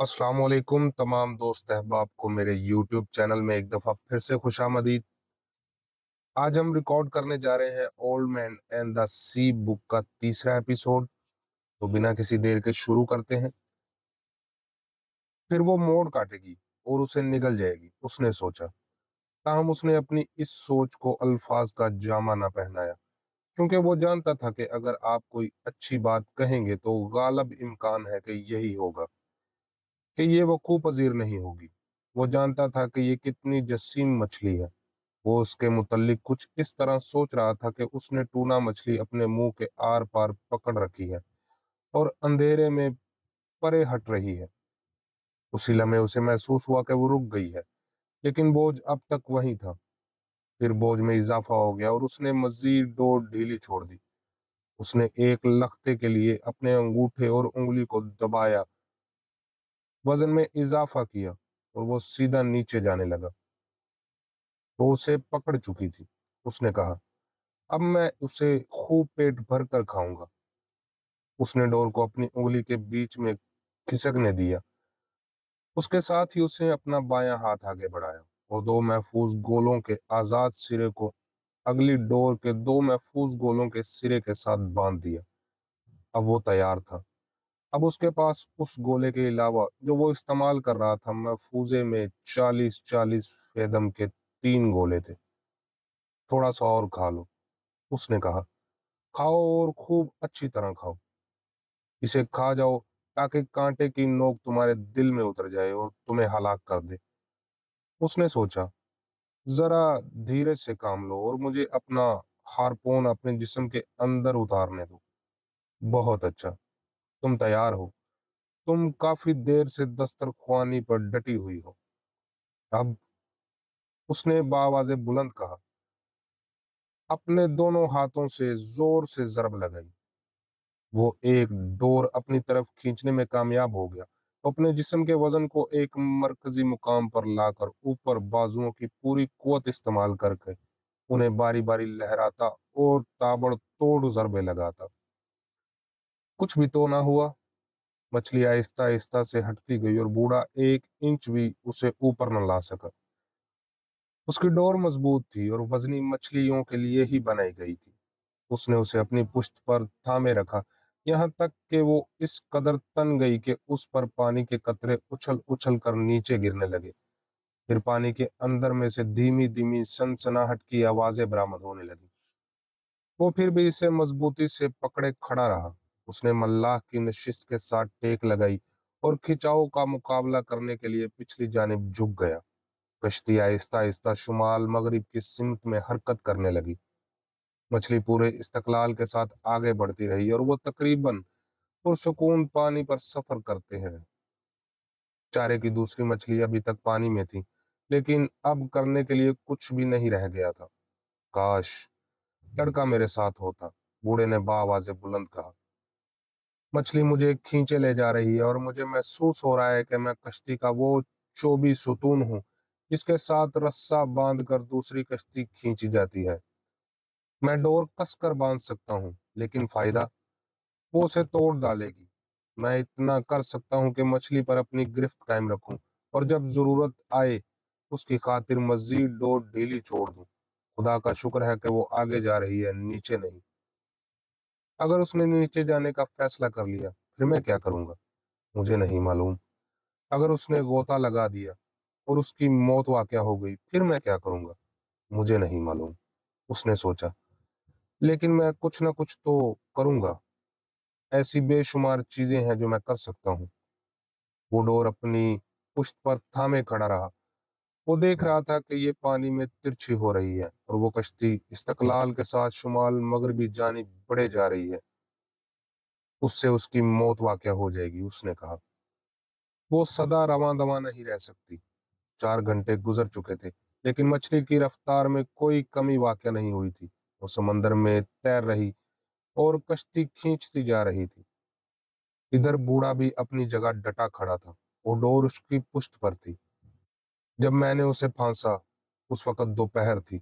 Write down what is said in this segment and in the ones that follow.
अस्सलाम वालेकुम तमाम दोस्त अहबाब को मेरे यूट्यूब चैनल में एक दफ़ा फिर से खुशामदीद। आज हम रिकॉर्ड करने जा रहे हैं old man and the sea book का तीसरा एपिसोड। तो बिना किसी देर के शुरू करते हैं। फिर वो मोड़ काटेगी और उसे निगल जाएगी, उसने सोचा। ताहम उसने अपनी इस सोच को अल्फाज का जामा न पहनाया, क्योंकि वो जानता था कि अगर आप कोई अच्छी बात कहेंगे तो गालब इम्कान है कि यही होगा, कि ये वकूफ़ पज़ीर नहीं होगी। वो जानता था कि ये कितनी जसीम मछली है। वो उसके मुतल्लिक कुछ इस तरह सोच रहा था कि उसने टूना मछली अपने मुंह के आर पार पकड़ रखी है और अंधेरे में परे हट रही है। उसी लम्हे उसे महसूस हुआ कि वो रुक गई है, लेकिन बोझ अब तक वहीं था। फिर बोझ में इजाफा हो गया और उसने मजीद डोर ढीली छोड़ दी। उसने एक लख्ते के लिए अपने अंगूठे और उंगली को दबाया, वजन में इजाफा किया और वो सीधा नीचे जाने लगा। वो उसे पकड़ चुकी थी। उसने कहा, अब मैं उसे खूब पेट भर कर खाऊंगा। उसने डोर को अपनी उंगली के बीच में खिसकने दिया। उसके साथ ही उसने अपना बायां हाथ आगे बढ़ाया और दो महफूज गोलों के आजाद सिरे को अगली डोर के दो महफूज गोलों के सिरे के साथ बांध दिया। अब वो तैयार था। अब उसके पास उस गोले के अलावा जो वो इस्तेमाल कर रहा था, महफूजे में 40-40 फेदम के 3 गोले थे। थोड़ा सा और खा लो, उसने कहा। खाओ और खूब अच्छी तरह खाओ। इसे खा जाओ ताकि कांटे की नोक तुम्हारे दिल में उतर जाए और तुम्हें हलाक कर दे। उसने सोचा, जरा धीरे से काम लो और मुझे अपना हारपोन अपने जिस्म के अंदर उतारने दो। बहुत अच्छा, तुम तैयार हो। तुम काफी देर से दस्तरख्वानी पर डटी हुई हो। अब उसने बावाज़े बुलंद कहा, अपने दोनों हाथों से जोर से ज़रब लगाई। वो एक डोर अपनी तरफ खींचने में कामयाब हो गया। वो अपने जिस्म के वजन को एक मरकजी मुकाम पर लाकर ऊपर बाजुओं की पूरी कुवत इस्तेमाल करके उन्हें बारी बारी लहराता और ताबड़तोड़ ज़रबे लगाता। कुछ भी तो ना हुआ। मछली आहिस्ता आहिस्ता से हटती गई और बूढ़ा 1 इंच भी उसे ऊपर न ला सका। उसकी डोर मजबूत थी और वजनी मछलियों के लिए ही बनाई गई थी। उसने उसे अपनी पुश्त पर थामे रखा, यहाँ तक कि वो इस कदर तन गई कि उस पर पानी के कतरे उछल उछल कर नीचे गिरने लगे। फिर पानी के अंदर में से धीमी धीमी सनसनाहट की आवाजें बरामद होने लगी। वो फिर भी इसे मजबूती से पकड़े खड़ा रहा। उसने मल्लाह की नशिस्त के साथ टेक लगाई और खिंचाव का मुकाबला करने के लिए पिछली जानिब झुक गया। कश्ती आहिस्ता आहिस्ता शुमाल मगरिब की सिमत में हरकत करने लगी। मछली पूरे इस्तकलाल के साथ आगे बढ़ती रही और वो तकरीबन पुरसुकून पानी पर सफर करते हैं। चारे की दूसरी मछली अभी तक पानी में थी, लेकिन अब करने के लिए कुछ भी नहीं रह गया था। काश लड़का मेरे साथ होता, बूढ़े ने बाआवाज़े बुलंद कहा। मछली मुझे खींचे ले जा रही है और मुझे महसूस हो रहा है कि मैं कश्ती का वो चोबी सुतून हूँ जिसके साथ रस्सा बांध कर दूसरी कश्ती खींची जाती है। मैं डोर कस कर बांध सकता हूँ, लेकिन फायदा, वो उसे तोड़ डालेगी। मैं इतना कर सकता हूँ कि मछली पर अपनी गिरफ्त कायम रखूं और जब जरूरत आए उसकी खातिर मजीद डोर ढीली छोड़ दूं। खुदा का शुक्र है कि वो आगे जा रही है, नीचे नहीं। अगर उसने नीचे जाने का फैसला कर लिया, फिर मैं क्या करूंगा, मुझे नहीं मालूम। अगर उसने गोता लगा दिया और उसकी मौत वाक़या हो गई, फिर मैं क्या करूंगा, मुझे नहीं मालूम। उसने सोचा, लेकिन मैं कुछ ना कुछ तो करूंगा। ऐसी बेशुमार चीजें हैं जो मैं कर सकता हूँ। वो डोर अपनी पुश्त पर थामे खड़ा रहा। वो देख रहा था कि ये पानी में तिरछी हो रही है और वो कश्ती इस्तकलाल के साथ शुमाल मगरबी जानिब बढ़े जा रही है। उससे उसकी मौत वाक़या हो जाएगी, उसने कहा। वो सदा रवां दवां नहीं रह सकती। 4 घंटे गुजर चुके थे, लेकिन मछली की रफ्तार में कोई कमी वाक़या नहीं हुई थी। वो समंदर में तैर रही और कश्ती खींचती जा रही थी। इधर बूढ़ा भी अपनी जगह डटा खड़ा था। वो डोर उसकी पुश्त पर थी। जब मैंने उसे फांसा, उस वक्त दोपहर थी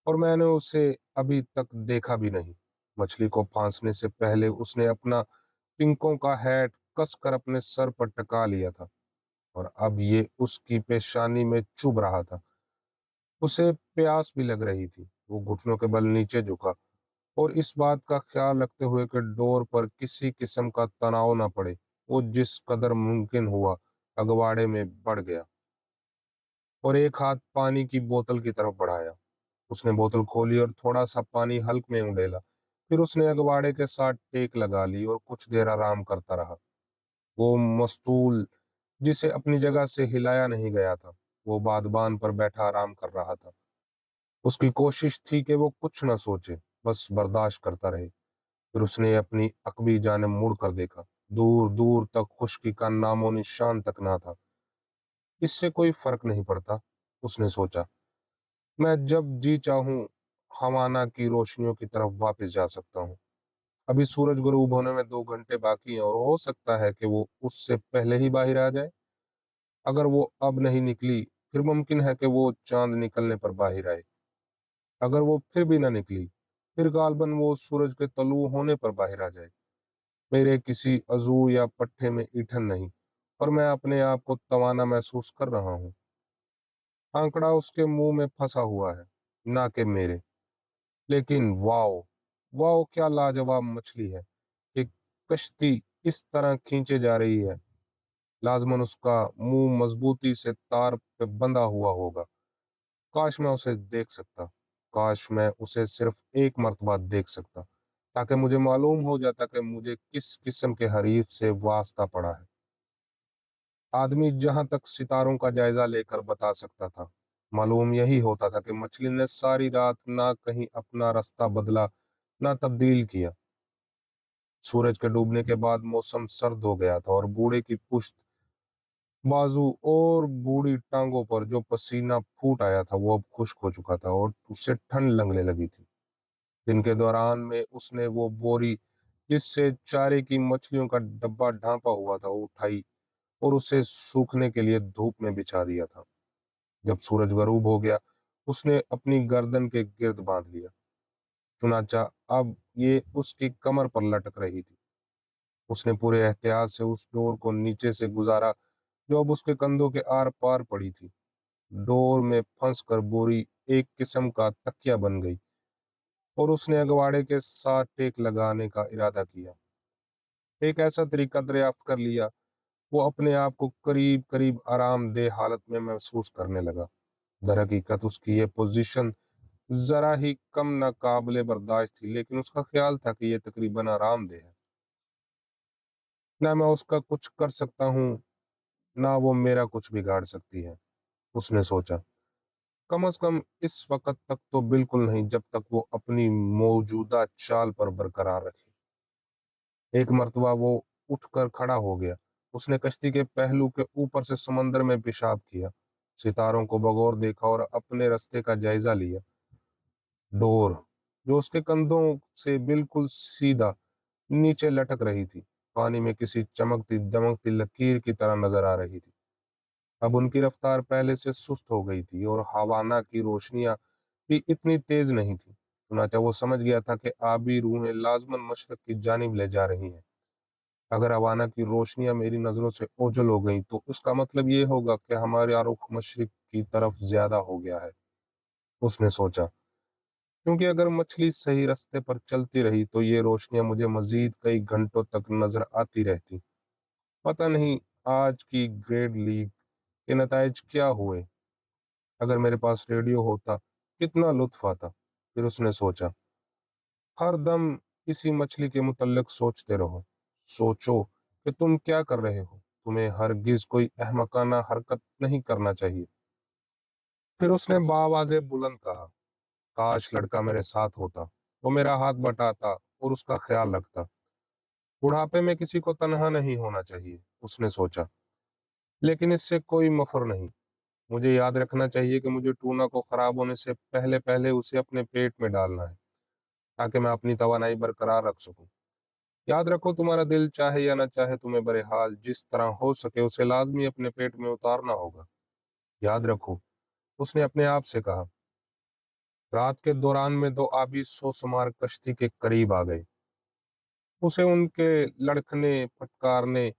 और मैंने उसे अभी तक देखा भी नहीं। मछली को फांसने से पहले उसने अपना तिनकों का हैट कस कर अपने सर पर टका लिया था। और अब ये उसकी पेशानी में चुभ रहा था। उसे प्यास भी लग रही थी। वो घुटनों के बल नीचे झुका और इस बात का ख्याल रखते हुए कि डोर पर किसी किस्म का तनाव न पड़े, वो जिस कदर मुमकिन हुआ अगवाड़े में बढ़ गया और एक हाथ पानी की बोतल की तरफ बढ़ाया। उसने बोतल खोली और थोड़ा सा पानी हल्क में उंडेला। फिर उसने अगवाड़े के साथ टेक लगा ली और कुछ देर आराम करता रहा। वो मस्तूल, जिसे अपनी जगह से हिलाया नहीं गया था, वो बादबान पर बैठा आराम कर रहा था। उसकी कोशिश थी कि वो कुछ न सोचे, बस बर्दाश्त करता रहे। फिर उसने अपनी अकबी जानिब मुड़ कर देखा। दूर दूर तक खुश्की का नामो निशान तक ना था। इससे कोई फर्क नहीं पड़ता, उसने सोचा। मैं जब जी चाहूं हवाना की रोशनियों की तरफ वापस जा सकता हूँ। अभी सूरज गुरूब होने में 2 घंटे बाकी हैं और हो सकता है कि वो उससे पहले ही बाहर आ जाए। अगर वो अब नहीं निकली, फिर मुमकिन है कि वो चांद निकलने पर बाहर आए। अगर वो फिर भी ना निकली, फिर गालबन वो सूरज के तलू होने पर बाहर आ जाए। मेरे किसी अजू या पट्टे में ईंधन नहीं और मैं अपने आप को तवाना महसूस कर रहा हूँ। आंकड़ा उसके मुंह में फंसा हुआ है, ना कि मेरे। लेकिन वाओ, वाओ क्या लाजवाब मछली है कि कश्ती इस तरह खींचे जा रही है। लाजमन उसका मुंह मजबूती से तार पे बंधा हुआ होगा। काश मैं उसे देख सकता, काश मैं उसे सिर्फ एक मर्तबा देख सकता, ताकि मुझे मालूम हो जाता कि मुझे किस किस्म के हरीफ से वास्ता पड़ा है। आदमी जहां तक सितारों का जायजा लेकर बता सकता था, मालूम यही होता था कि मछली ने सारी रात ना कहीं अपना रास्ता बदला, ना तब्दील किया। सूरज के डूबने के बाद मौसम सर्द हो गया था और बूढ़े की पुश्त, बाजू और बूढ़ी टांगों पर जो पसीना फूट आया था वो अब खुश्क हो चुका था और उससे ठंड लगने लगी थी। दिन के दौरान में उसने वो बोरी जिससे चारे की मछलियों का डब्बा ढांपा हुआ था वो उठाई और उसे सूखने के लिए धूप में बिछा दिया था। जब सूरज गरूब हो गया, उसने अपनी गर्दन के गिर्द बांध लिया। चुनाचा अब ये उसकी कमर पर लटक रही थी। उसने पूरे एहतियात से उस डोर को नीचे से गुजारा जो अब उसके कंधों के आर पार पड़ी थी। डोर में फंस कर बोरी एक किस्म का तकिया बन गई और उसने अगवाड़े के साथ टेक लगाने का इरादा किया। एक ऐसा तरीका दरियाफ्त कर लिया, वो अपने आप को करीब करीब आरामदेह हालत में महसूस करने लगा। दर हकीकत उसकी ये पोजीशन जरा ही कम नाकाबिले बर्दाश्त थी, लेकिन उसका ख्याल था कि यह तकरीबन आरामदेह है। ना मैं उसका कुछ कर सकता हूँ, ना वो मेरा कुछ बिगाड़ सकती है, उसने सोचा। कम से कम इस वक्त तक तो बिल्कुल नहीं, जब तक वो अपनी मौजूदा चाल पर बरकरार रखे। एक मर्तबा वो उठकर खड़ा हो गया। उसने कश्ती के पहलू के ऊपर से समंदर में पेशाब किया, सितारों को बगौर देखा और अपने रास्ते का जायजा लिया। डोर, जो उसके कंधों से बिल्कुल सीधा नीचे लटक रही थी, पानी में किसी चमकती दमकती लकीर की तरह नजर आ रही थी। अब उनकी रफ्तार पहले से सुस्त हो गई थी और हवाना की रोशनियां भी इतनी तेज नहीं थी। चुनाचा वो समझ गया था कि आबी रूहें लाजमन मशरक की जानिब ले जा रही हैं। अगर हवाना की रोशनियां मेरी नजरों से ओझल हो गई तो उसका मतलब ये होगा कि हमारा रुख मशरिक की तरफ ज्यादा हो गया है, उसने सोचा। क्योंकि अगर मछली सही रास्ते पर चलती रही तो ये रोशनियां मुझे मजीद कई घंटों तक नजर आती रहती। पता नहीं आज की ग्रेड लीग के नतायज क्या हुए। अगर मेरे पास रेडियो होता, कितना लुत्फ आता। फिर उसने सोचा, हर दम इसी मछली के मुतल्लिक सोचते रहो। सोचो कि तुम क्या कर रहे हो, तुम्हें हरगिज कोई अहमकाना हरकत नहीं करना चाहिए। फिर उसने बावाज़े बुलंद कहा, काश लड़का मेरे साथ होता, वो मेरा हाथ बटाता और उसका ख्याल रखता। बुढ़ापे में किसी को तन्हा नहीं होना चाहिए, उसने सोचा। लेकिन इससे कोई मफर नहीं। मुझे याद रखना चाहिए कि मुझे टूना को खराब होने से पहले पहले उसे अपने पेट में डालना है, ताकि मैं अपनी तवानाई बरकरार रख सकूं। याद रखो, तुम्हारा दिल चाहे या ना चाहे, तुम्हें बहरहाल जिस तरह हो सके उसे लाजमी अपने पेट में उतारना होगा। याद रखो, उसने अपने आप से कहा। रात के दौरान में दो आबी सोसमार कश्ती के करीब आ गए। उसे उनके लड़खने, फटकारने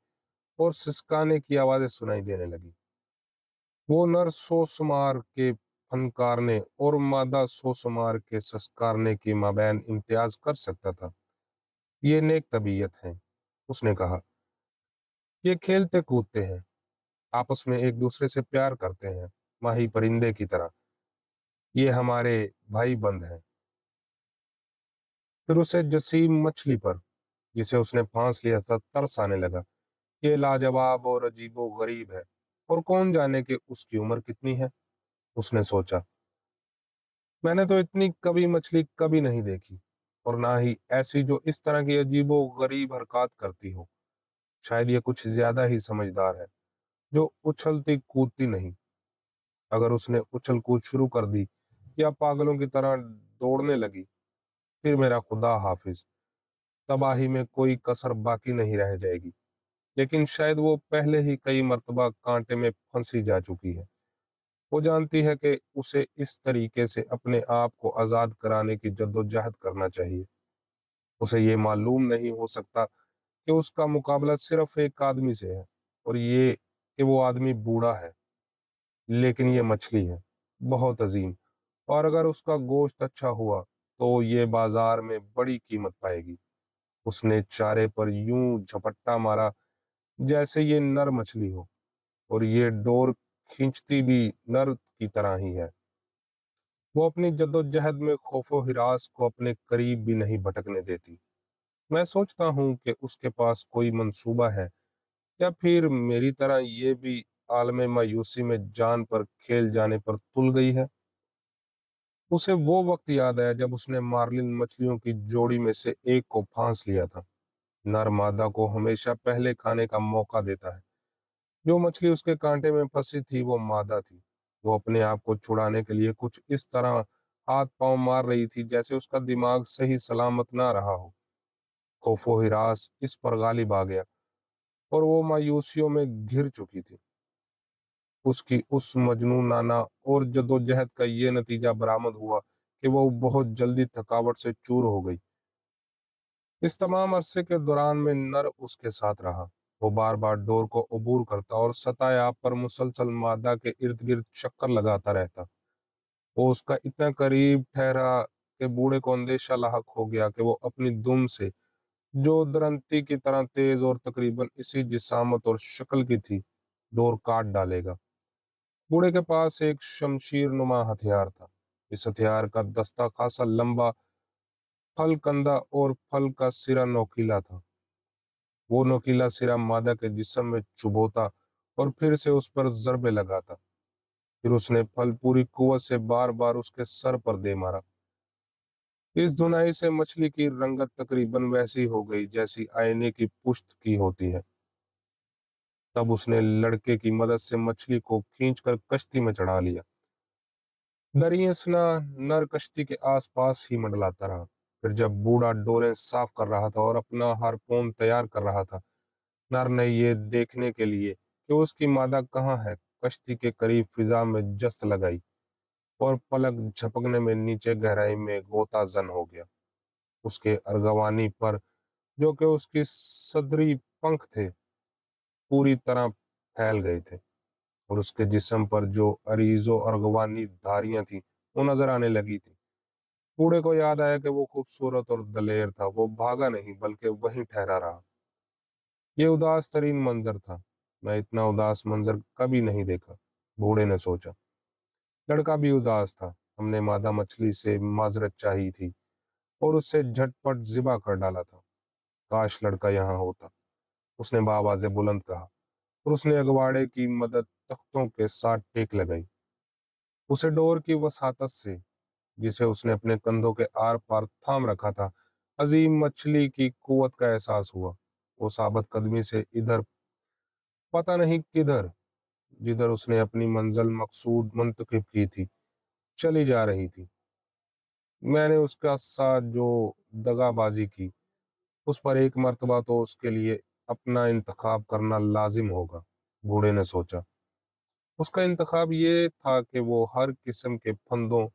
और सिसकाने की आवाजें सुनाई देने लगी। वो नर सोशुमार के फनकारने और मादा सोशुमार के सस्कारने के माबैन इम्तियाज कर सकता था। ये नेक तबीयत है, उसने कहा। ये खेलते कूदते हैं, आपस में एक दूसरे से प्यार करते हैं, माही परिंदे की तरह। ये हमारे भाई बंद हैं। फिर उसे जसीम मछली पर, जिसे उसने फांस लिया था, तरस आने लगा। ये लाजवाब और अजीबो गरीब है, और कौन जाने कि उसकी उम्र कितनी है, उसने सोचा। मैंने तो इतनी कभी मछली कभी नहीं देखी, और ना ही ऐसी जो इस तरह की अजीबो गरीब हरकत करती हो। शायद ये कुछ ज्यादा ही समझदार है, जो उछलती कूदती नहीं। अगर उसने उछल कूद शुरू कर दी या पागलों की तरह दौड़ने लगी, फिर मेरा खुदा हाफिज, तबाही में कोई कसर बाकी नहीं रह जाएगी। लेकिन शायद वो पहले ही कई मर्तबा कांटे में फंसी जा चुकी है। वो जानती है कि उसे इस तरीके से अपने आप को आजाद कराने की जद्दोजहद करना चाहिए। उसे ये मालूम नहीं हो सकता कि उसका मुकाबला सिर्फ एक आदमी से है, और ये कि वो आदमी बूढ़ा है, लेकिन ये मछली है, बहुत अजीम। और अगर उसका गोश्त अच्छा हुआ तो ये बाजार में बड़ी कीमत पाएगी। उसने चारे पर यूं झपट्टा मारा जैसे ये नर मछली हो, और ये डोर खींचती भी नर की तरह ही है। वो अपनी जद्दोजहद में खौफो हिरास को अपने करीब भी नहीं भटकने देती। मैं सोचता हूँ कि उसके पास कोई मंसूबा है, या फिर मेरी तरह ये भी आलमे मायूसी में जान पर खेल जाने पर तुल गई है। उसे वो वक्त याद आया जब उसने मार्लिन मछलियों की जोड़ी में से एक को फांस लिया था। नर मादा को हमेशा पहले खाने का मौका देता है। जो मछली उसके कांटे में फंसी थी वो मादा थी। वो अपने आप को छुड़ाने के लिए कुछ इस तरह हाथ पांव मार रही थी जैसे उसका दिमाग सही सलामत ना रहा हो। खौफो हिरास इस पर गालिब आ गया, और वो मायूसियों में घिर चुकी थी। उसकी उस मजनूनाना और जद्दोजहद का ये नतीजा बरामद हुआ कि वो बहुत जल्दी थकावट से चूर हो गई। इस तमाम अरसे के दौरान में नर उसके साथ रहा। वो बार बार डोर को अबूर करता और सताए आप पर मुसलसल मादा के इर्द गिर्द चक्कर लगाता रहता। वो उसका इतना करीब ठहरा कि बूढ़े को अंदेशा लाहक हो गया कि वो अपनी दुम से, जो दरंती की तरह तेज और तकरीबन इसी जिसामत और शक्ल की थी, डोर काट डालेगा। बूढ़े के पास एक शमशीर नुमा हथियार था। इस हथियार का दस्ता खासा लंबा, फल कंदा और फल का सिरा नोकीला था। वो नोकीला सिरा मादा के जिस्म में चुभोता और फिर से उस पर जरबे लगाता। फिर उसने फल पूरी कुव्वत से बार बार उसके सर पर दे मारा। इस धुनाई से मछली की रंगत तकरीबन वैसी हो गई जैसी आईने की पुश्त की होती है। तब उसने लड़के की मदद से मछली को खींचकर कश्ती में चढ़ा लिया। दरियासना नर कश्ती के आसपास ही मंडलाता रहा। फिर जब बूढ़ा डोरें साफ कर रहा था और अपना हारपून तैयार कर रहा था, नर ने ये देखने के लिए कि उसकी मादा कहाँ है, कश्ती के करीब फिजा में जस्त लगाई, और पलक झपकने में नीचे गहराई में गोता जन हो गया। उसके अर्गवानी पर, जो कि उसकी सदरी पंख थे, पूरी तरह फैल गए थे, और उसके जिस्म पर जो अरीजो अर्गवानी धारियां थी वो नजर आने लगी थी। बूढ़े को याद आया कि वो खूबसूरत और दलेर था। वो भागा नहीं बल्कि वहीं ठहरा रहा। ये उदास तरीन मंजर था। मैं इतना उदास मंजर कभी नहीं देखा, बूढ़े ने सोचा। लड़का भी उदास था। हमने मादा मछली से माजरत चाही थी और उससे झटपट जिबा कर डाला था। काश लड़का यहाँ होता, उसने बावाज़े बुलंद कहा, और उसने अगवाड़े की मदद तख्तों के साथ टेक लगाई। उसे डोर की वसातत से, जिसे उसने अपने कंधों के आर पार थाम रखा था, अजीम मछली की कुवत का एहसास हुआ। वो साबत कदमी से इधर, पता नहीं किधर, जिधर उसने अपनी मंजिल मकसूद मुंतखब की थी, चली जा रही थी। मैंने उसका साथ जो दगाबाजी की, उस पर एक मर्तबा तो उसके लिए अपना इंतखाब करना लाजिम होगा, बूढ़े ने सोचा। उसका इंतखाब ये था कि वो हर किस्म के फंदों,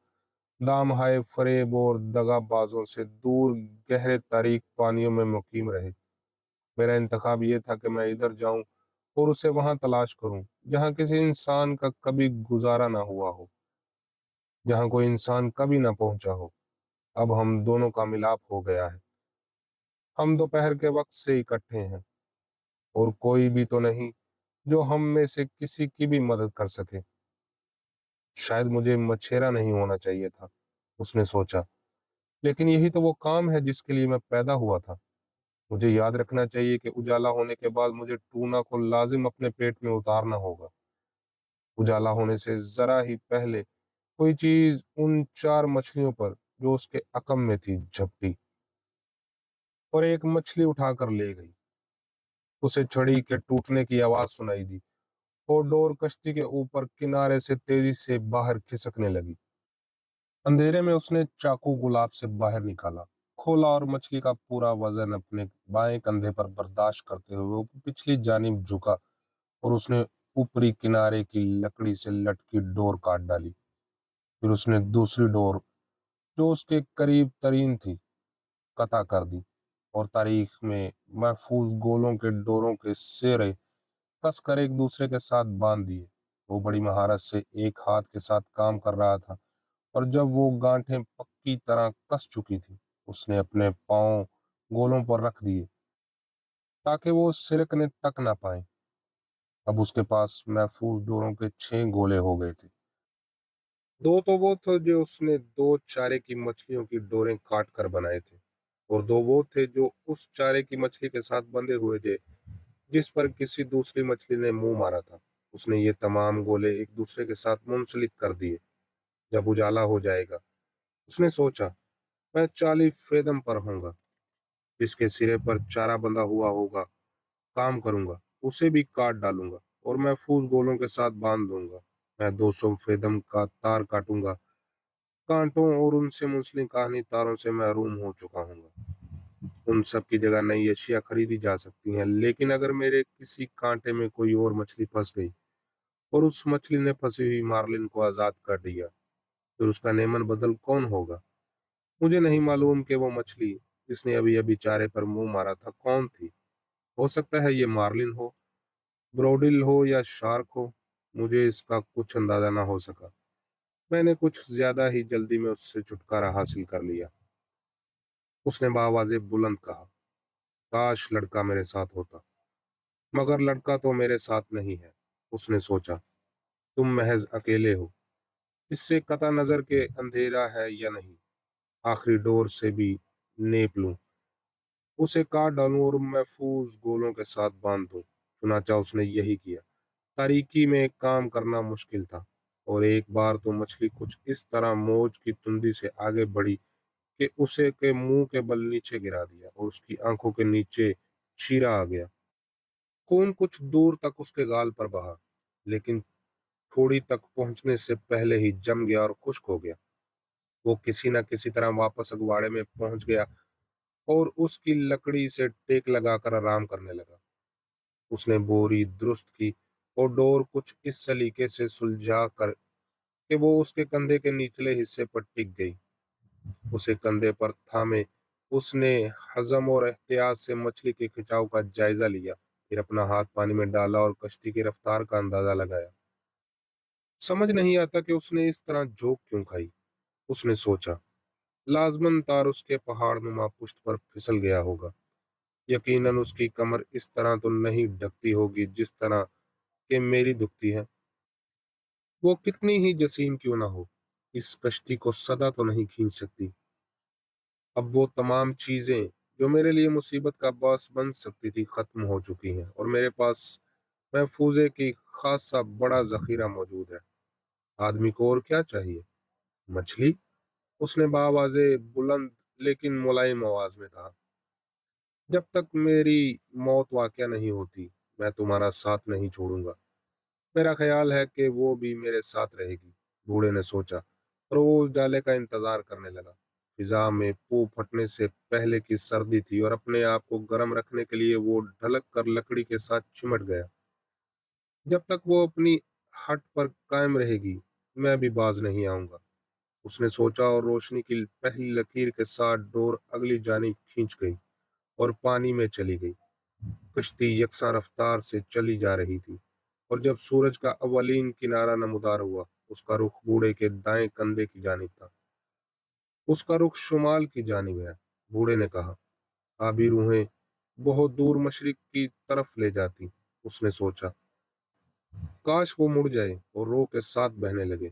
दामहाय फरेब और दगाबाजों से दूर गहरे तारीक पानियों में मुकीम रहे। मेरा इंतखाब ये था कि मैं इधर जाऊं اور उसे वहां तलाश करूं जहां किसी इंसान का कभी गुजारा ना हुआ हो, जहां कोई इंसान कभी ना पहुंचा हो। अब हम दोनों का मिलाप हो गया है। हम दोपहर के वक्त से इकट्ठे हैं और कोई भी तो नहीं जो हम में से किसी की भी मदद कर सके। शायद मुझे मछेरा नहीं होना चाहिए था, उसने सोचा, लेकिन यही तो वो काम है जिसके लिए मैं पैदा हुआ था। मुझे याद रखना चाहिए कि उजाला होने के बाद मुझे टूना को लाजिम अपने पेट में उतारना होगा। उजाला होने से जरा ही पहले कोई चीज उन 4 मछलियों पर जो उसके अकम में थी झपटी और एक मछली उठाकर ले गई। उसे छड़ी के टूटने की आवाज सुनाई दी और डोर कश्ती के ऊपर किनारे से तेजी से बाहर खिसकने लगी। अंधेरे में उसने चाकू गुलाब से बाहर निकाला, खोला और मछली का पूरा वजन अपने बाएं कंधे पर बर्दाश्त करते हुए वो पिछली जानिब झुका और उसने ऊपरी किनारे की लकड़ी से लटकी डोर काट डाली। फिर उसने दूसरी डोर जो उसके करीब तरीन थी कता कर दी और तारीख में महफूज गोलों के डोरों के सिरे कस कर एक दूसरे के साथ बांध दिए। वो बड़ी महारत से एक हाथ के साथ काम कर रहा था और जब वो गांठें पक्की तरह कस चुकी थी, उसने अपने पांव गोलों पर रख दिए ताकि वो सिरकने तक ना पाए। अब उसके पास महफूज डोरों के 6 गोले हो गए थे। दो तो वो थे जो उसने 2 चारे की मछलियों की डोरें काट कर बनाए थे और 2 वो थे जो उस चारे की मछली के साथ बंधे हुए थे जिस पर किसी दूसरी मछली ने मुंह मारा था। उसने ये तमाम गोले एक दूसरे के साथ मुंसलिक कर दिए। जब उजाला हो जाएगा, उसने सोचा, मैं 40 फेदम पर होऊंगा, जिसके सिरे पर चारा बंधा हुआ होगा, काम करूंगा, उसे भी काट डालूंगा और महफूज गोलों के साथ बांध दूंगा। मैं 200 फेदम का तार काटूंगा, कांटों और उनसे मुंसलिक कहानी तारों से महरूम हो चुका हूंगा। उन सब की जगह नई अशिया खरीदी जा सकती हैं, लेकिन अगर मेरे किसी कांटे में कोई और मछली फंस गई और उस मछली ने फंसी हुई मार्लिन को आजाद कर दिया, फिर उसका नेमन बदल कौन होगा? मुझे नहीं मालूम कि वो मछली जिसने अभी अभी चारे पर मुंह मारा था कौन थी। हो सकता है ये मार्लिन हो, ब्रोडिल हो या शार्क हो। मुझे इसका कुछ अंदाजा ना हो सका। मैंने कुछ ज्यादा ही जल्दी में उससे छुटकारा हासिल कर लिया। उसने बावाज़े बुलंद कहा, काश लड़का मेरे साथ होता, मगर लड़का तो मेरे साथ नहीं है। उसने सोचा, तुम महज अकेले हो। इससे कता नजर के अंधेरा है या नहीं, आखिरी डोर से भी नेप लूं, उसे काट डालूं और महफूज गोलों के साथ बांध दूं। चुनाचा उसने यही किया। तारीकी में काम करना मुश्किल था और एक बार तो मछली कुछ इस तरह मौज की तुंदी से आगे बढ़ी कि उसे के मुंह के बल नीचे गिरा दिया और उसकी आंखों के नीचे चीरा आ गया। खून कुछ दूर तक उसके गाल पर बहा, लेकिन थोड़ी तक पहुंचने से पहले ही जम गया और खुश्क हो गया। वो किसी न किसी तरह वापस अगवाड़े में पहुंच गया और उसकी लकड़ी से टेक लगाकर आराम करने लगा। उसने बोरी दुरुस्त की और डोर कुछ इस सलीके से सुलझा कर कि वो उसके कंधे के निचले हिस्से पर टिक गई। उसे कंधे पर थामे उसने हजम और एहतियात से मछली के खिंचाव का जायजा लिया, फिर अपना हाथ पानी में डाला और कश्ती की रफ्तार का अंदाजा लगाया। समझ नहीं आता कि उसने इस तरह झोंक क्यों खाई। उसने सोचा, लाजमन तार उसके पहाड़ नुमा पुश्त पर फिसल गया होगा। यकीनन उसकी कमर इस तरह तो नहीं ढकती होगी जिस तरह कि मेरी दुखती है। वो कितनी ही जसीम क्यों ना हो, इस कश्ती को सदा तो नहीं खींच सकती। अब वो तमाम चीजें जो मेरे लिए मुसीबत का बास बन सकती थी खत्म हो चुकी हैं और मेरे पास महफूजे की खासा बड़ा जखीरा मौजूद है। आदमी को और क्या चाहिए? मछली? उसने बावाज़े बुलंद लेकिन मुलायम आवाज में कहा, जब तक मेरी मौत वाक़या नहीं होती, मैं तुम्हारा साथ नहीं छोड़ूंगा। मेरा ख्याल है कि वो भी मेरे साथ रहेगी, बूढ़े ने सोचा और वो उजाले का इंतजार करने लगा। फिजा में पू फटने से पहले की सर्दी थी और अपने आप को गर्म रखने के लिए वो ढलक कर लकड़ी के साथ चिमट गया। जब तक वो अपनी हट पर कायम रहेगी, मैं भी बाज नहीं आऊंगा, उसने सोचा और रोशनी की पहली लकीर के साथ डोर अगली जानिब खींच गई और पानी में चली गई। کشتی یکساں رفتار سے چلی جا رہی تھی، اور جب سورج کا اولین کنارہ نمودار ہوا، اس کا رخ بوڑھے کے دائیں کندھے کی جانب تھا۔ اس کا رخ شمال کی جانب ہے، بوڑھے نے کہا۔ آبی روحیں بہت دور مشرق کی طرف لے جاتی، اس نے سوچا۔ کاش وہ مڑ جائے اور رو کے ساتھ بہنے لگے،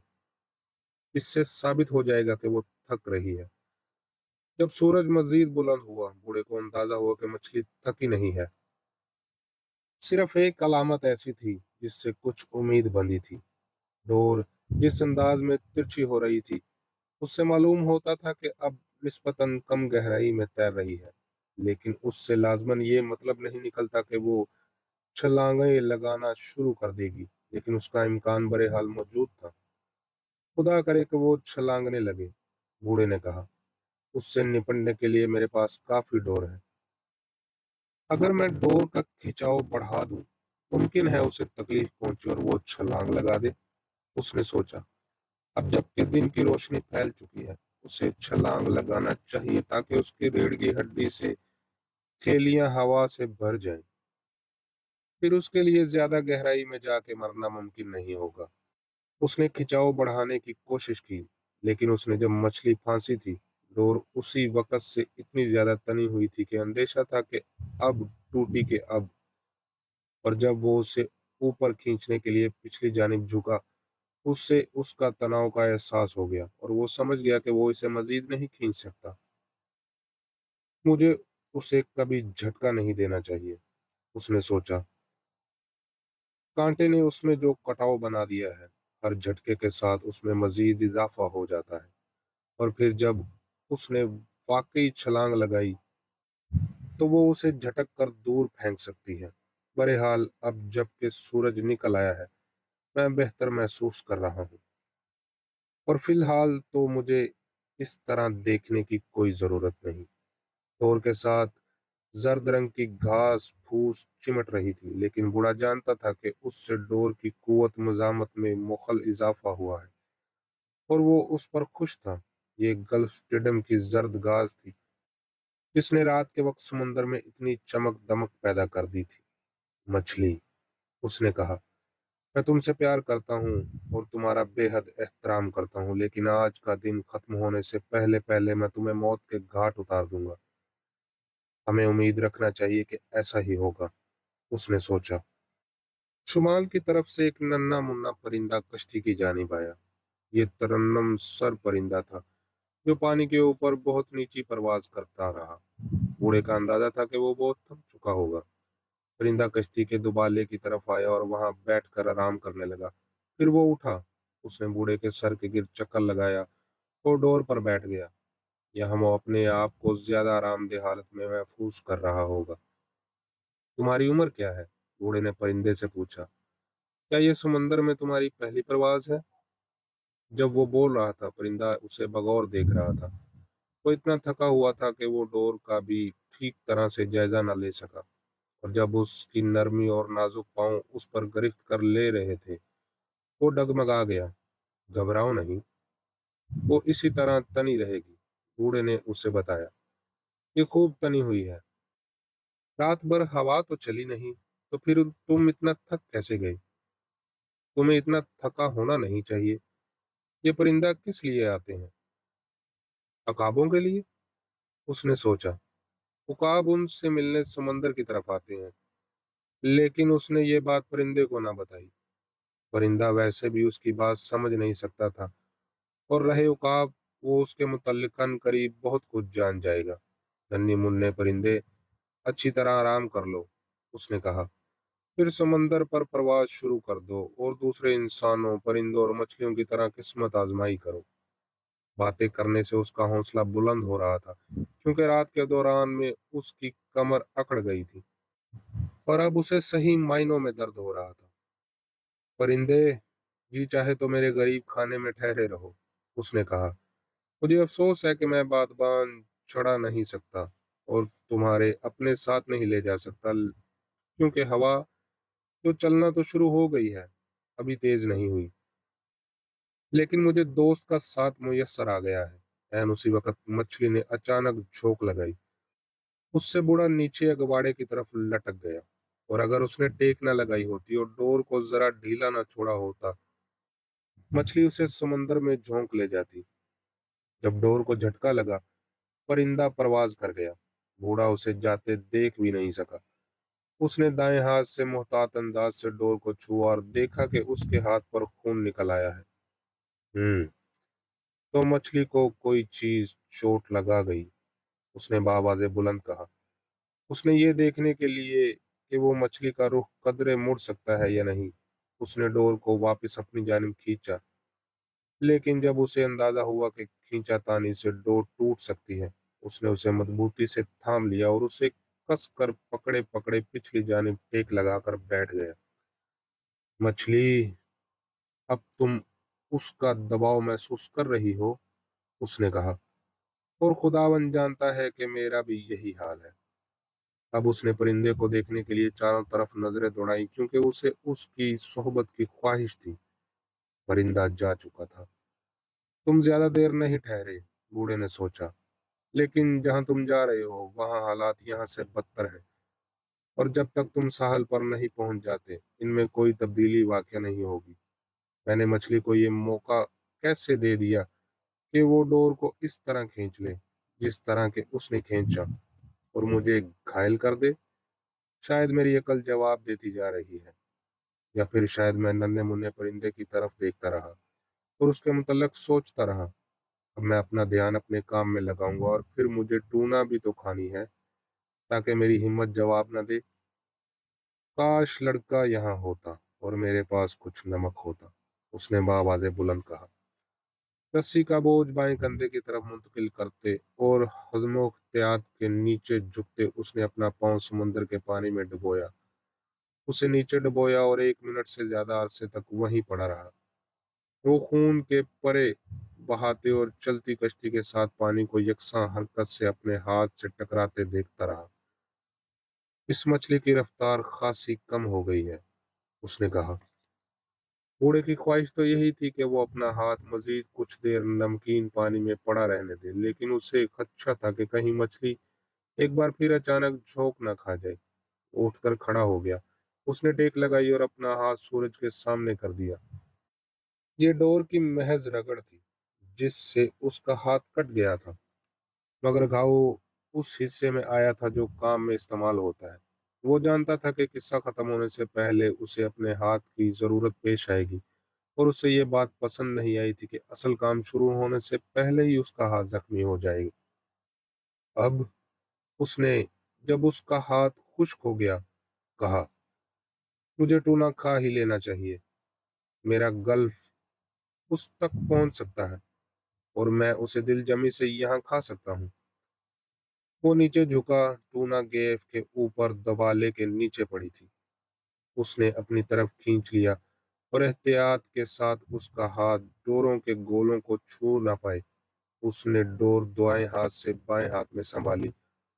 اس سے ثابت ہو جائے گا کہ وہ تھک رہی ہے۔ جب سورج مزید بلند ہوا، بوڑھے کو اندازہ ہوا کہ مچھلی تھکی نہیں ہے، صرف ایک علامت ایسی تھی جس سے کچھ امید بندھی تھی۔ ڈور جس انداز میں ترچھی ہو رہی تھی، اس سے معلوم ہوتا تھا کہ اب نسبتاً کم گہرائی میں تیر رہی ہے، لیکن اس سے لازماً یہ مطلب نہیں نکلتا کہ وہ چھلانگیں لگانا شروع کر دے گی، لیکن اس کا امکان بہرحال موجود تھا۔ خدا کرے کہ وہ چھلانگنے لگے، بوڑھے نے کہا۔ اس سے نپٹنے کے لیے میرے پاس کافی ڈور ہے۔ اگر میں ڈور کا کھچاؤ بڑھا دوں، ممکن ہے اسے تکلیف پہنچے اور وہ چھلانگ لگا دے، اس نے سوچا۔ اب جب کہ دن کی روشنی پھیل چکی ہے، اسے چھلانگ لگانا چاہیے تاکہ اس کی ریڑھ کی ہڈی سے تھیلیاں ہوا سے بھر جائیں۔ پھر اس کے لیے زیادہ گہرائی میں جا کے مرنا ممکن نہیں ہوگا۔ اس نے کھچاؤ بڑھانے کی کوشش کی، لیکن اس نے جب مچھلی پھانسی تھی، ڈور اسی وقت سے اتنی زیادہ تنی ہوئی تھی کہ اندیشہ تھا کہ اب ٹوٹی کہ اب، اور جب وہ اسے اوپر کھینچنے کے لیے پچھلی جانب جھکا، اس سے اس کا تناؤ کا احساس ہو گیا اور وہ سمجھ گیا کہ وہ اسے مزید نہیں کھینچ سکتا۔ مجھے اسے کبھی جھٹکا نہیں دینا چاہیے، اس نے سوچا۔ کانٹے نے اس میں جو کٹاؤ بنا دیا ہے، ہر جھٹکے کے ساتھ اس میں مزید اضافہ ہو جاتا ہے، اور پھر جب اس نے واقعی چھلانگ لگائی تو وہ اسے جھٹک کر دور پھینک سکتی ہے۔ بہرحال اب جب کہ سورج نکل آیا ہے، میں بہتر محسوس کر رہا ہوں، اور فی الحال تو مجھے اس طرح دیکھنے کی کوئی ضرورت نہیں۔ ڈور کے ساتھ زرد رنگ کی گھاس پھوس چمٹ رہی تھی، لیکن بوڑھا جانتا تھا کہ اس سے ڈور کی قوت مزاحمت میں مخل اضافہ ہوا ہے، اور وہ اس پر خوش تھا۔ یہ گلف سٹیڈم کی زرد گھاس تھی جس نے رات کے وقت سمندر میں اتنی چمک دمک پیدا کر دی تھی۔ مچھلی، اس نے کہا، میں تم سے پیار کرتا ہوں اور تمہارا بے حد احترام کرتا ہوں، لیکن آج کا دن ختم ہونے سے پہلے پہلے میں تمہیں موت کے گھاٹ اتار دوں گا۔ ہمیں امید رکھنا چاہیے کہ ایسا ہی ہوگا، اس نے سوچا۔ شمال کی طرف سے ایک ننھا منا پرندہ کشتی کی جانب آیا۔ یہ ترنم سر پرندہ تھا جو پانی کے اوپر بہت نیچی پرواز کرتا رہا۔ بوڑھے کا اندازہ تھا کہ وہ بہت تھک چکا ہوگا۔ پرندہ کشتی کے دوبالے کی طرف آیا اور وہاں بیٹھ کر آرام کرنے لگا۔ پھر وہ اٹھا، اس نے بوڑھے کے سر کے گرد چکر لگایا اور ڈور پر بیٹھ گیا۔ یہاں وہ اپنے آپ کو زیادہ آرام دہ حالت میں محفوظ کر رہا ہوگا۔ تمہاری عمر کیا ہے؟ بوڑھے نے پرندے سے پوچھا۔ کیا یہ سمندر میں تمہاری پہلی پرواز ہے؟ جب وہ بول رہا تھا، پرندہ اسے بغور دیکھ رہا تھا۔ وہ اتنا تھکا ہوا تھا کہ وہ ڈور کا بھی ٹھیک طرح سے جائزہ نہ لے سکا، اور جب اس کی نرمی اور نازک پاؤں اس پر گرفت کر لے رہے تھے، وہ ڈگمگا گیا۔ گھبراؤ نہیں، وہ اسی طرح تنی رہے گی، بوڑھے نے اسے بتایا۔ یہ خوب تنی ہوئی ہے۔ رات بھر ہوا تو چلی نہیں، تو پھر تم اتنا تھک کیسے گئے؟ تمہیں اتنا تھکا ہونا نہیں چاہیے۔ یہ پرندہ کس لیے آتے ہیں؟ عقابوں کے لیے، اس نے سوچا۔ عقاب ان سے ملنے سمندر کی طرف آتے ہیں، لیکن اس نے یہ بات پرندے کو نہ بتائی۔ پرندہ ویسے بھی اس کی بات سمجھ نہیں سکتا تھا، اور رہے عقاب، وہ اس کے متعلق قریب بہت کچھ جان جائے گا۔ ننھی مننے پرندے، اچھی طرح آرام کر لو، اس نے کہا۔ پھر سمندر پر پرواز شروع کر دو اور دوسرے انسانوں، پرندوں اور مچھلیوں کی طرح قسمت آزمائی کرو۔ باتیں کرنے سے اس کا حوصلہ بلند ہو رہا تھا، کیونکہ رات کے دوران میں اس کی کمر اکڑ گئی تھی اور اب اسے صحیح معنوں میں درد ہو رہا تھا۔ پرندے، جی چاہے تو میرے غریب خانے میں ٹھہرے رہو، اس نے کہا۔ مجھے افسوس ہے کہ میں بادبان چڑھا نہیں سکتا اور تمہارے اپنے ساتھ نہیں لے جا سکتا، کیونکہ ہوا جو چلنا تو شروع ہو گئی ہے، ابھی تیز نہیں ہوئی، لیکن مجھے دوست کا ساتھ میسر آ گیا ہے۔ اسی وقت مچھلی نے اچانک جھونک لگائی۔ उससे बूढ़ा नीचे अगवाड़े की तरफ लटक गया, और अगर उसने टेक न लगाई होती और डोर को जरा ढीला न छोड़ा होता, मछली उसे समंदर में झोंक ले जाती। जब डोर को झटका लगा, परिंदा परवाज कर गया। बूढ़ा उसे जाते देख भी नहीं सका। उसने दाएं हाथ से मोहतात अंदाज से डोर को छुआ और देखा कि उसके हाथ पर खून निकल आया है। तो मछली को कोई चीज चोट लगा गई, उसने बावाज़े बुलंद कहा। उसने ये देखने के लिए कि वो मछली का रुख कदरे मुड़ सकता है या नहीं, उसने डोर को वापस अपनी जानिब खींचा। लेकिन जब उसे अंदाजा हुआ कि खींचातानी से डोर टूट सकती है, उसने उसे मजबूती से थाम लिया और उसे कस कर पकड़े पकड़े पिछली जानिब टेक लगाकर बैठ गया। मछली, अब तुम उसका दबाव महसूस कर रही हो, उसने कहा, और खुदावन जानता है कि मेरा भी यही हाल है। अब उसने परिंदे को देखने के लिए चारों तरफ नजरें दौड़ाई, क्योंकि उसे उसकी सोहबत की ख्वाहिश थी। परिंदा जा चुका था। तुम ज्यादा देर नहीं ठहरे, बूढ़े ने सोचा, लेकिन जहां तुम जा रहे हो वहां हालात यहाँ से बदतर हैं, और जब तक तुम साहल पर नहीं पहुंच जाते इनमें कोई तब्दीली वाक़या नहीं होगी। मैंने मछली को ये मौका कैसे दे दिया कि वो डोर को इस तरह खींच ले जिस तरह के उसने खींचा, और मुझे घायल कर दे। शायद मेरी अकल जवाब देती जा रही है, या फिर शायद मैं नन्हे मुन्ने परिंदे की तरफ देखता रहा और उसके मुतल्लिक सोचता रहा। अब मैं अपना ध्यान अपने काम में लगाऊंगा, और फिर मुझे टूना भी तो खानी है, ताकि मेरी हिम्मत जवाब न दे। काश लड़का यहाँ होता और मेरे पास कुछ नमक होता, उसने बावाज़े बुलंद कहा। रस्सी का बोझ बाएं कंधे की तरफ मुंतकिल करते और हज़्म-ओ-एहतियात के नीचे झुकते उसने अपना पाँव समुंदर के पानी में डुबोया। उसे नीचे डुबोया और 1 मिनट से ज्यादा अरसे तक वहीं पड़ा रहा। वो खून के परे बहाते और चलती कश्ती के साथ पानी को यकसा हरकत से अपने हाथ से टकराते देखता रहा। इस मछली की रफ्तार खासी कम हो गई है, उसने कहा। बूढ़े की ख्वाहिश तो यही थी कि वो अपना हाथ मजीद कुछ देर नमकीन पानी में पड़ा रहने दे, लेकिन उसे खदशा था कि कहीं मछली एक बार फिर अचानक झोंक न खा जाए। वो उठकर खड़ा हो गया। उसने टेक लगाई और अपना हाथ सूरज के सामने कर दिया। ये डोर की महज रगड़ थी जिससे उसका हाथ कट गया था, मगर घाव उस हिस्से में आया था जो काम में इस्तेमाल होता है। वो जानता था कि किस्सा खत्म होने से पहले उसे अपने हाथ की जरूरत पेश आएगी, और उसे ये बात पसंद नहीं आई थी कि असल काम शुरू होने से पहले ही उसका हाथ जख्मी हो जाएगा। अब उसने, जब उसका हाथ खुश्क हो गया, कहा, मुझे टूना खा ही लेना चाहिए। मेरा गल्फ उस तक पहुंच सकता है और मैं उसे दिल जमी से यहाँ खा सकता हूँ। वो नीचे झुका। टूना गेफ के ऊपर दबाले के नीचे पड़ी थी। उसने अपनी तरफ खींच लिया और एहतियात के साथ उसका हाथ डोरों के गोलों को छू ना पाए। उसने डोर दाएं हाथ से बाएं हाथ में संभाली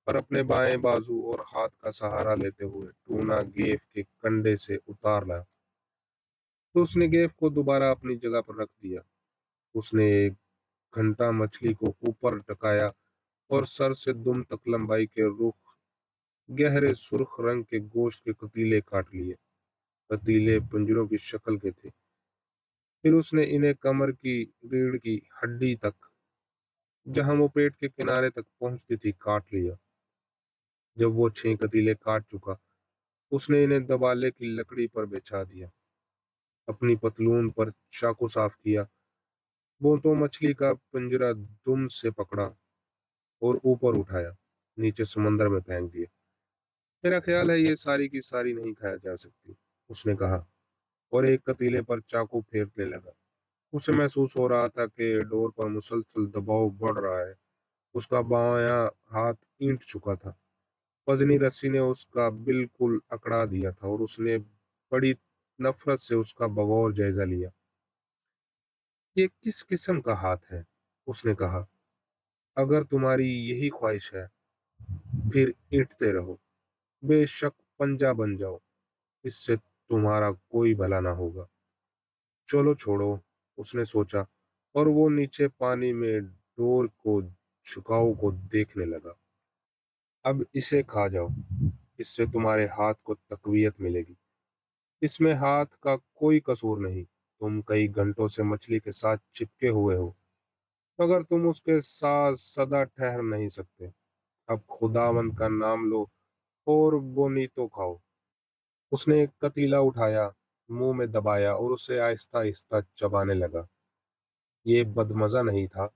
और अपने बाएं बाजू और हाथ का सहारा लेते हुए टूना गेफ के कंधे से उतार लाया। तो उसने गेफ को दोबारा अपनी जगह पर रख दिया। उसने एक घंटा मछली को ऊपर टकाया और सर से दुम तक लंबाई के रुख गहरे सुर्ख रंग के गोश्त के पतीले काट लिए। पतीले पिंजरों की शक्ल के थे। फिर उसने इन्हें कमर की रीढ़ की हड्डी तक, जहां वो पेट के किनारे तक पहुंचती थी, काट लिया। जब वो 6 पतीले काट चुका, उसने इन्हें दबाले की लकड़ी पर बिछा दिया। अपनी पतलून पर चाकू साफ किया। वो तो मछली का पिंजरा दुम से पकड़ा और ऊपर उठाया, नीचे समंदर में फेंक दिया। मेरा ख्याल है ये सारी की सारी नहीं खाया जा सकती, उसने कहा, और एक पतीले पर चाकू फेरने लगा। उसे महसूस हो रहा था कि डोर पर मुसलसल दबाव बढ़ रहा है। उसका बायां हाथ ईंट चुका था। वजनी रस्सी ने उसका बिल्कुल अकड़ा दिया था और उसने बड़ी नफरत से उसका बगौर जायजा लिया। ये किस किस्म का हाथ है, उसने कहा। अगर तुम्हारी यही ख्वाहिश है, फिर ईंटते रहो। बेशक पंजा बन जाओ, इससे तुम्हारा कोई भला ना होगा। चलो छोड़ो, उसने सोचा, और वो नीचे पानी में डोर को झुकाव को देखने लगा। اب اسے کھا جاؤ، اس سے تمہارے ہاتھ کو تقویت ملے گی۔ اس میں ہاتھ کا کوئی قصور نہیں، تم کئی گھنٹوں سے مچھلی کے ساتھ چپکے ہوئے ہو، مگر تم اس کے ساتھ سدا ٹھہر نہیں سکتے۔ اب خداوند کا نام لو اور بونیتو کھاؤ۔ اس نے ایک پتیلا اٹھایا، منہ میں دبایا اور اسے آہستہ آہستہ چبانے لگا۔ یہ بدمزہ نہیں تھا،